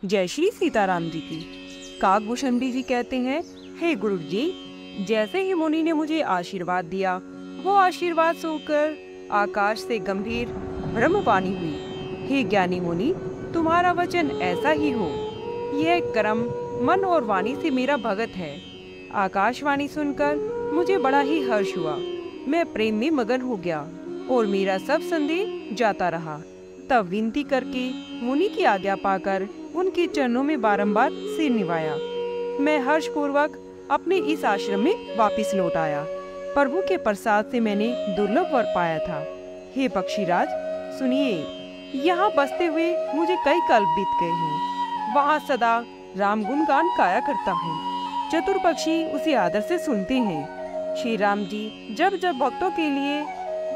जय श्री सीताराम जी की। काकभूषणी जी कहते हैं, हे गुरु जी, जैसे ही मुनि ने मुझे आशीर्वाद दिया, वो आशीर्वाद सुनकर आकाश से गंभीर ब्रह्मवाणी हुई। हे ज्ञानी मुनि, तुम्हारा वचन ऐसा ही हो। यह कर्म मन और वाणी से मेरा भगत है। आकाशवाणी सुनकर मुझे बड़ा ही हर्ष हुआ। मैं प्रेम में मगन हो गया और मेरा सब संदेह जाता रहा। तब विनती करके मुनि की आज्ञा पाकर उनके चरणों में बारंबार सिर निवाया। मैं हर्षपूर्वक अपने इस आश्रम में वापस लौट आया। प्रभु के प्रसाद से मैंने दुर्लभ वर पाया था। हे पक्षीराज, सुनिए, यहाँ बसते हुए मुझे कई कल्प बीत गए हैं। वहाँ सदा राम गुणगान गाया करता हूँ। चतुर पक्षी उसे आदर से सुनते हैं। श्री राम जी जब जब भक्तों के लिए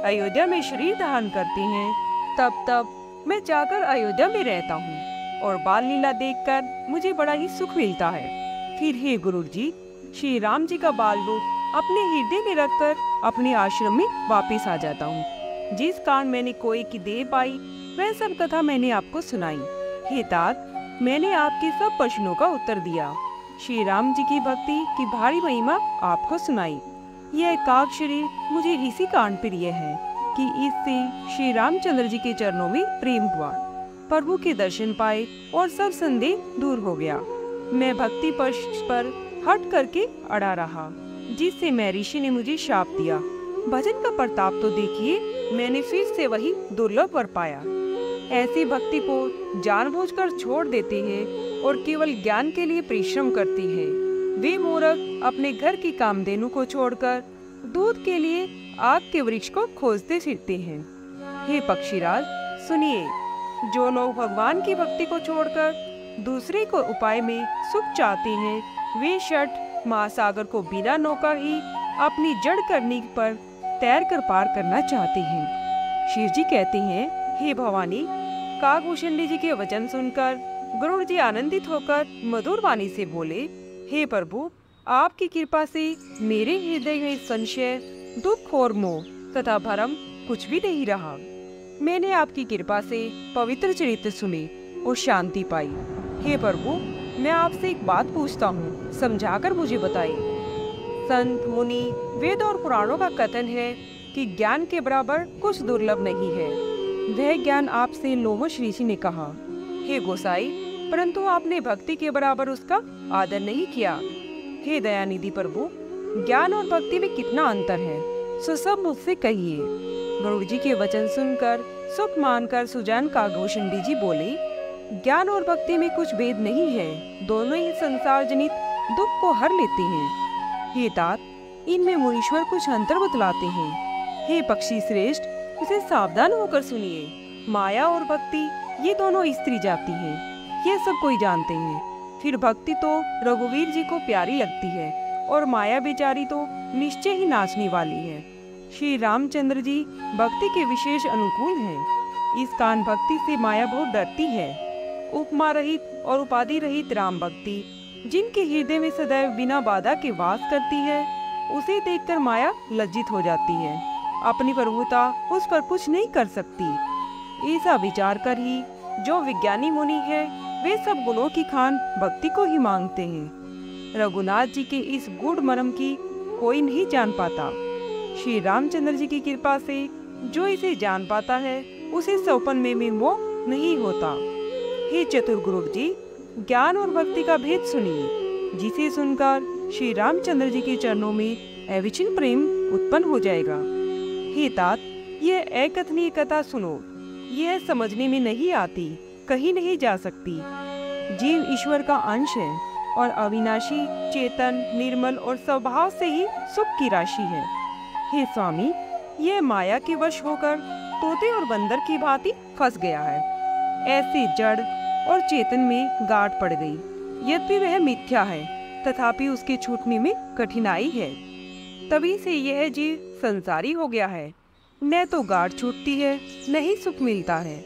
अयोध्या में शरीर धारण करते हैं, तब तब मैं जाकर अयोध्या में रहता हूँ और बाल लीला देखकर मुझे बड़ा ही सुख मिलता है। फिर हे गुरु जी, श्री राम जी का बाल रूप अपने हृदय में रखकर अपने आश्रम में वापस आ जाता हूँ। जिस कारण मैंने कोई की देह पाई, वह सब कथा मैंने आपको सुनाई। हे तात, मैंने आपके सब प्रश्नों का उत्तर दिया। श्री राम जी की भक्ति की भारी महिमा आपको सुनाई। यह काक शरीर मुझे इसी कारण प्रिय है कि इससे श्री रामचंद्र जी के चरणों में प्रेम हुआ। प्रभु के दर्शन पाए और सब संदेह दूर हो गया। मैं भक्ति पक्ष पर हट करके अड़ा रहा, जिससे महर्षि ने मुझे शाप दिया। भजन का प्रताप तो देखिए, मैंने फिर से वही दुर्लभ वर पाया। ऐसी भक्ति को जानबूझकर छोड़ देते हैं और केवल ज्ञान के लिए परिश्रम करते हैं। वे मूर्ख अपने घर की कामधेनु को छोड़कर दूध के लिए आग के वृक्ष को खोजते फिरते हैं। हे पक्षीराज, सुनिए, जो लोग भगवान की भक्ति को छोड़कर दूसरे को उपाय में सुख चाहते हैं, वे षट महासागर को बिना नौका ही अपनी जड़ करने पर तैर कर पार करना चाहते हैं। शिव जी कहते हैं, हे भवानी, काकभूषणी जी के वचन सुनकर गुरु जी आनंदित होकर मधुर वाणी से बोले, हे प्रभु, आपकी कृपा से मेरे हृदय में संशय, दुख और मोह तथा भरम कुछ भी नहीं रहा। मैंने आपकी कृपा से पवित्र चरित्र सुने और शांति पाई। हे प्रभु, मैं आपसे एक बात पूछता हूँ, समझाकर मुझे बताइए। संत मुनि वेद और पुराणों का कथन है कि ज्ञान के बराबर कुछ दुर्लभ नहीं है। वह ज्ञान आपसे लोमश ऋषि ने कहा। हे गोसाई, परंतु आपने भक्ति के बराबर उसका आदर नहीं किया। हे दयानिधि प्रभु, ज्ञान और भक्ति में कितना अंतर है, सो सब मुझसे कहिए। गुरु जी के वचन सुनकर सुख मानकर सुजान काकभूषणी जी बोले, ज्ञान और भक्ति में कुछ भेद नहीं है, दोनों ही संसार जनित दुख को हर लेते हैं। हे तात, इनमें मुनीश्वर कुछ अंतर बतलाते हैं। हे पक्षी श्रेष्ठ, इसे सावधान होकर सुनिए। माया और भक्ति ये दोनों स्त्री जाति हैं, ये सब कोई जानते हैं। फिर भक्ति तो रघुवीर जी को प्यारी लगती है और माया बेचारी तो निश्चय ही नाचने वाली है। श्री रामचंद्र जी भक्ति के विशेष अनुकूल हैं। इस कारण भक्ति से माया बहुत डरती है। उपमा रहित और उपाधि रहित राम भक्ति जिनके हृदय में सदैव बिना बाधा के वास करती है, उसे देखकर माया लज्जित हो जाती है। अपनी प्रभुता उस पर कुछ नहीं कर सकती। ऐसा विचार कर ही जो विज्ञानी मुनि है, वे सब गुणों की खान भक्ति को ही मांगते हैं। रघुनाथ जी के इस गूढ़ मर्म की कोई नहीं जान पाता। श्री रामचंद्र जी की कृपा से जो इसे जान पाता है, उसे सौपन में मोह नहीं होता। हे चतुर गुरु जी, ज्ञान और भक्ति का भेद सुनिए, जिसे सुनकर श्री रामचंद्र जी के चरणों में अविचल प्रेम उत्पन्न हो जाएगा। हे तात, यह अकथनीय कथा सुनो। यह समझने में नहीं आती, कहीं नहीं जा सकती। जीव ईश्वर का अंश है और अविनाशी, चेतन, निर्मल और स्वभाव से ही सुख की राशि है। हे स्वामी, यह माया के वश होकर तोते और बंदर की भांति फंस गया है। ऐसे जड़ और चेतन में गांठ पड़ गई। यद्यपि वह मिथ्या है, तथापि उसके छूटने में कठिनाई है। तभी से यह जीव संसारी हो गया है। न तो गांठ छूटती है, न ही सुख मिलता है।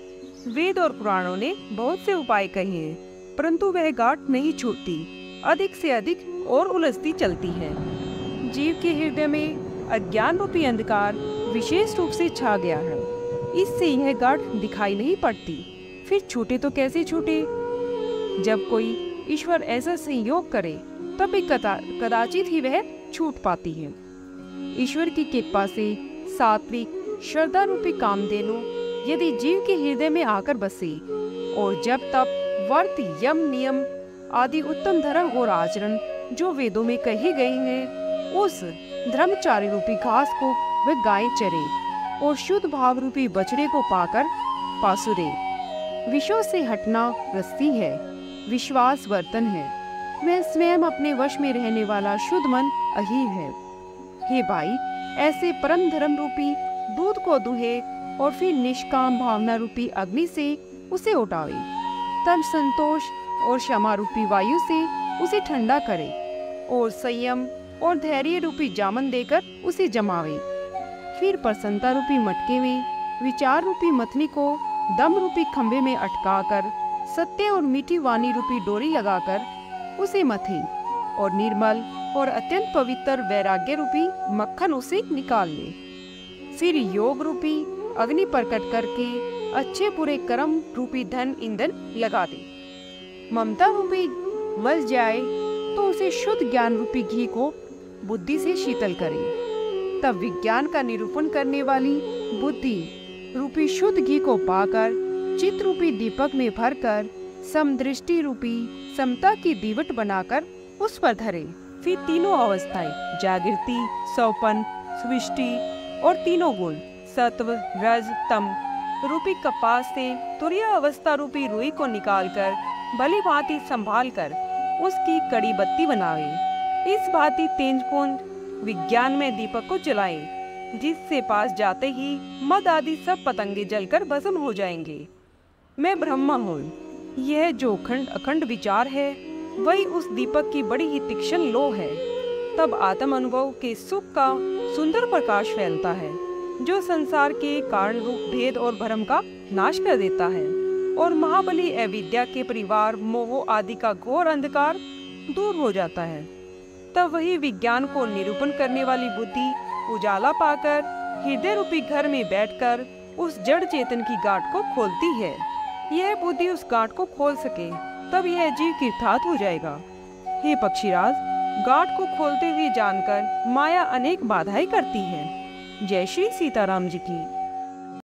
वेद और पुराणों ने बहुत से उपाय कहे हैं, परंतु वह गांठ नहीं छूटती, अधिक से अधिक और उलझती चलती है। जीव के हृदय में अज्ञान रूपी अंधकार विशेष रूप से छा गया है। इससे यह गांठ दिखाई नहीं पड़ती। फिर छूटे तो कैसे छूटे? जब कोई ईश्वर ऐसा संयोग करे तभी कदाचित ही वह छूट पाती है। ईश्वर की कृपा से सात्विक श्रद्धा रूपी कामधेनु यदि जीव के हृदय में आकर बसे और जब तब व्रत यम नियम आदि उत्तम धर्म और आचरण जो वेदों में कही गई हैं, उस धर्मचारी रूपी घास को वह गाय चरे और शुद्ध भाव रूपी बछड़े को पाकर पासुरे। विषयों से हटना रस्सी है, विश्वास वर्तन है, वह स्वयं अपने वश में रहने वाला शुद्ध मन अहीर है। हे भाई, ऐसे परम धर्म रूपी दूध को दुहे और फिर निष्काम भावना रूपी अग्नि से उसे उठावे, तब संतोष और क्षमा रूपी वायु से उसे ठंडा करे और संयम और धैर्य रूपी जामन देकर उसे जमावे। फिर प्रसन्नता रूपी मटके में विचार रूपी मथनी को दम रूपी खंभे में अटकाकर सत्य और मीठी वाणी रूपी डोरी लगाकर उसे मथे और निर्मल और अत्यंत पवित्र वैराग्य रूपी मक्खन उसे निकाल ले। फिर योग रूपी अग्नि प्रकट करके अच्छे बुरे कर्म रूपी धन ईंधन लगा दे। ममता रूपी बस जाए तो उसे शुद्ध ज्ञान रूपी घी को बुद्धि से शीतल करे। तब विज्ञान का निरूपण करने वाली बुद्धि रूपी शुद्ध घी को पाकर चित्त रूपी दीपक में भरकर समदृष्टि रूपी समता की दीवट बनाकर उस पर धरे। फिर तीनों अवस्थाएं जागृति, सौपन, सृष्टि और तीनों गुण सत्व, रज, तम रूपी कपास से तुरीय अवस्था रूपी रुई को निकालकर भली भांति संभाल कर उसकी कड़ी बत्ती बनावे। इस भांति तेजपुंज विज्ञान में दीपक को जलाए, जिससे पास जाते ही मद आदि सब पतंगे जलकर भस्म हो जाएंगे। मैं ब्रह्मा हूँ, यह जो अखंड विचार है वही उस दीपक की बड़ी ही तीक्ष्ण लो है। तब आत्म अनुभव के सुख का सुंदर प्रकाश फैलता है, जो संसार के कारण रूप भेद और भ्रम का नाश कर देता है और महाबली अविद्या के परिवार मोह आदि का घोर अंधकार दूर हो जाता है। तब वही विज्ञान को निरूपण करने वाली बुद्धि उजाला पाकर हृदय रूपी घर में बैठकर उस जड़ चेतन की गांठ को खोलती है। यह बुद्धि उस गांठ को खोल सके तब यह जीव कृतार्थ हो जाएगा। हे पक्षीराज, गांठ को खोलते हुए जानकर माया अनेक बाधाएं करती है। जय श्री सीताराम जी की।